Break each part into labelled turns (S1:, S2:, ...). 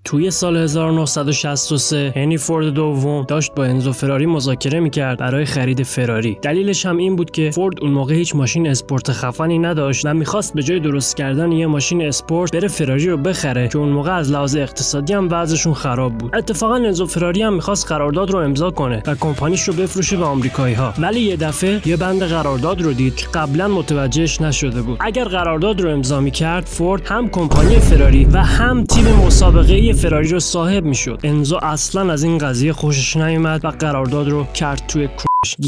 S1: توی سال 1963 هنری فورد دوم داشت با انزو فراری مذاکره میکرد برای خرید فراری. دلیلش هم این بود که فورد اون موقع هیچ ماشین اسپورت خفنی نداشت و میخواست به جای درست کردن یه ماشین اسپورت بره فراری رو بخره که اون موقع از لحاظ اقتصادی هم وضعشون خراب بود. اتفاقا انزو فراری هم میخواست قرارداد رو امضا کنه و کمپانیش رو بفروشه به آمریکایی‌ها، ولی یه دفعه یه بند قرارداد رو دید که قبلا متوجهش نشده بود. اگر قرارداد رو امضا میکرد فورد هم کمپانی فراری و هم تیم مسابقه فراری رو صاحب میشد. انزو اصلا از این قضیه خوشش نیومد و قرارداد رو کرد توی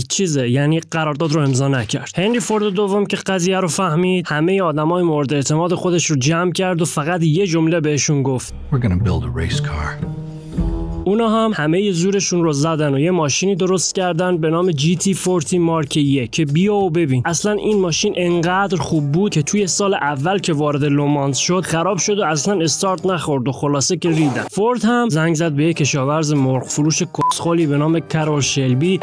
S1: چیزه، یعنی قرارداد رو امضا نکرد. هنری فورد دوم که قضیه رو فهمید، همه آدمای مورد اعتماد خودش رو جمع کرد و فقط یه جمله بهشون گفت:
S2: We're gonna build a race car.
S1: اونا هم همه زورشون رو زدن و یه ماشینی درست کردن به نام GT40 مارک 1 که بیا و ببین. اصلا این ماشین انقدر خوب بود که توی سال اول که وارد لومانس شد خراب شد و اصلا استارت نخورد و خلاصه که ریدن. فورد هم زنگ زد به یک کشاورز مرغ فروش کسخلی به نام کرول شلبی.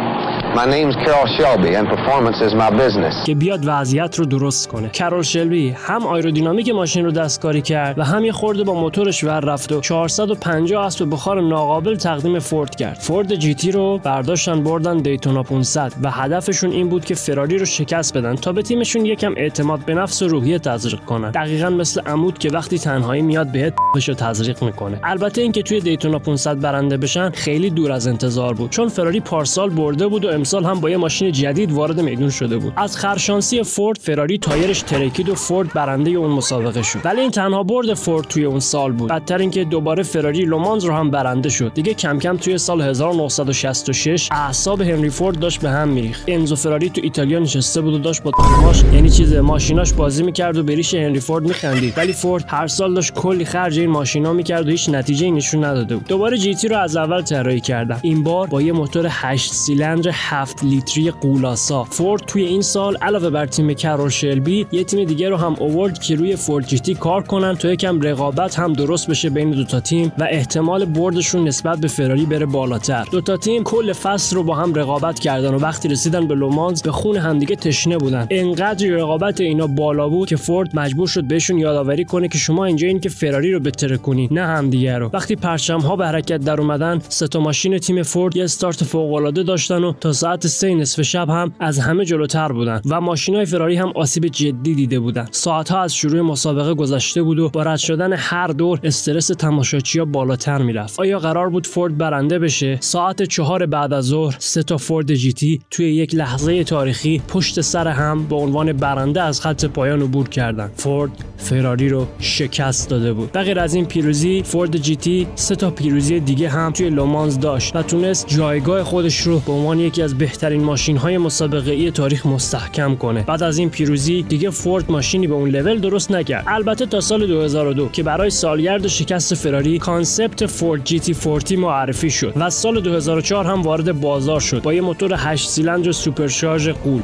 S3: My name's Carol Shelby and performance is my business.
S1: که بیاد وضعیت رو درست کنه. کرول شلبی هم آیرودینامیک ماشین رو دستکاری کرد و هم یه خورده با موتورش ور رفت و 450 اسب بخار ناقابل تقدیم فورد کرد. فورد جی تی رو برداشتن بردن دیتونا 500 و هدفشون این بود که فراری رو شکست بدن تا به تیمشون یکم اعتماد به نفس و روحیه تزریق کنن. دقیقاً مثل عمود که وقتی تنهایی میاد بهت بهشو تزریق میکنه. البته اینکه توی دیتونا 500 برنده بشن خیلی دور از انتظار بود، چون فراری پارسال برده بود و امسال هم با یه ماشین جدید وارد میدون شده بود. از خرشانسی فورد فراری تایرش ترکید و فورد برنده اون مسابقه شد. ولی این تنها برد فورد توی اون سال بود. بدتر اینکه دوباره فراری لومانز رو هم برنده شد. دیگه کم کم توی سال 1966 اعصاب هنری فورد داشت به هم میریخت. انزو فراری تو ایتالیا نشسته بود و داشت با تیماش، یعنی ماشیناش بازی میکرد و به ریش هنری فورد میخندید. ولی فورد هر سال داشت کلی خرج این ماشینا میکرد و هیچ نتیجه‌ای نشون نداده بود. دوباره جی تی رو از اول طراحی کردن، این بار با یه موتور 8 سیلندر 7 لیتری قولاسا. فورد توی این سال علاوه بر تیم کرول شلبی یه تیم دیگه رو هم آورد که روی فورد جی تی کار کنن تا یکم رقابت هم درست بشه بین دو تا تیم و احتمال بردشون نسبت به فراری بره بالاتر. دو تا تیم کل فصل رو با هم رقابت کردن و وقتی رسیدن به لومانز به خون همدیگه تشنه بودن. انقدر رقابت اینا بالا بود که فورد مجبور شد بهشون یادآوری کنه که شما اینجا این که فراری رو بهتر کنید، نه همدیگه رو. وقتی پرچم‌ها به حرکت در اومدن، سه تا ماشین تیم فورد یه استارت فوق‌العاده داشتن و تا ساعت 3 نصف شب هم از همه جلوتر بودن و ماشینای فراری هم آسیب جدی دیده بودن. ساعت‌ها از شروع مسابقه گذشته بود و با رد شدن هر دور استرس تماشاچی‌ها بالاتر میرفت. آیا قرار بود فورد برنده بشه؟ ساعت 4 بعد از ظهر 3 تا فورد جی تی توی یک لحظه تاریخی پشت سر هم به عنوان برنده از خط پایان عبور کردند. فورد فراری رو شکست داده بود. بغیر از این پیروزی، فورد جی تی 3 تا پیروزی دیگه هم توی لومانز داشت و تونست جایگاه خودش رو به عنوان یکی از بهترین ماشین‌های مسابقه‌ای تاریخ مستحکم کنه. بعد از این پیروزی دیگه فورد ماشینی به اون لول درست نکرد. البته تا سال 2002 که برای سالگرد شکست فراری کانسپت فورد جی تی 40 معرفی شد و سال 2004 هم وارد بازار شد با یه موتور 8 سیلندر سوپرشارژ غول.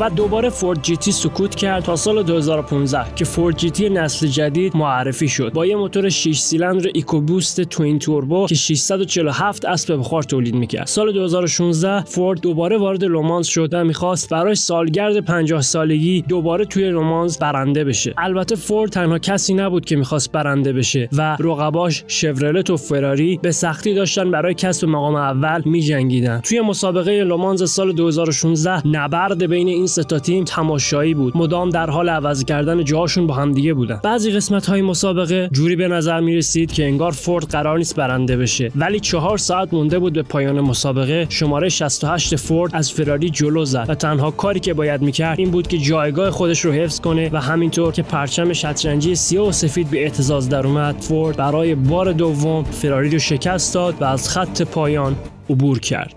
S1: و دوباره فورد جی تی سکوت کرد تا سال 2015 که فورد جی تی نسل جدید معرفی شد با یه موتور 6 سیلندر ایکوبوست توین توربو که 647 اسب بخار تولید میکرد. سال 2016 فورد دوباره وارد لومانز شد و میخواست برای سالگرد 50 سالگی دوباره توی لومانز برنده بشه. البته فورد تنها کسی نبود که میخواست برنده بشه و رقباش شورلت و فراری به سختی داشتن برای کسب مقام اول میجنگیدن. توی مسابقه لومانز سال 2016 نبرد بین این سه تا تیم تماشایی بود. مدام در حال عوض کردن جاهاشون با هم دیگه بودن. بعضی قسمت‌های مسابقه جوری به نظر می‌رسید که انگار فورد قرار نیست برنده بشه، ولی 4 ساعت مونده بود به پایان مسابقه. شماره 68 فورد از فراری جلو زد و تنها کاری که باید می‌کرد این بود که جایگاه خودش رو حفظ کنه و همینطور که پرچم شطرنجی سیاه و سفید به اهتزاز در اومد، فورد برای بار دوم فراری رو شکست داد و از خط پایان عبور کرد.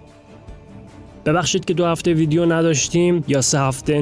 S1: ببخشید که 2 هفته ویدیو نداشتیم یا 3 هفته،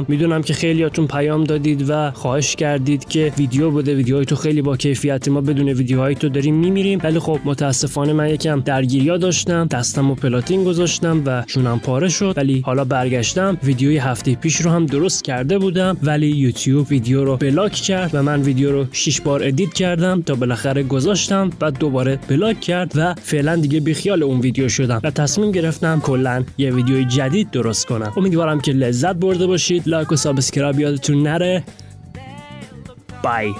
S1: میدونم که خیلیاتون پیام دادید و خواهش کردید که ویدیو بده، ویدیوهای تو خیلی با کیفیت، ما بدون ویدیوهای تو داریم میمیریم. ولی خب متاسفانه من یکم درگیری‌ها داشتم، دستمو پلاتین گذاشتم و جونم پاره شد. ولی حالا برگشتم، ویدیوی هفته پیش رو هم درست کرده بودم ولی یوتیوب ویدیو رو بلاک کرد و من ویدیو رو 6 بار ادیت کردم تا بالاخره گذاشتم، بعد دوباره بلاک کرد و فعلا دیگه بیخیال اون ویدیو شدم و تصمیم گرفتم کلاً یه ویدیوی جدید درست کنم. امیدوارم که لذت برده باشید. لایک و سابسکرایب یادتون نره. بای.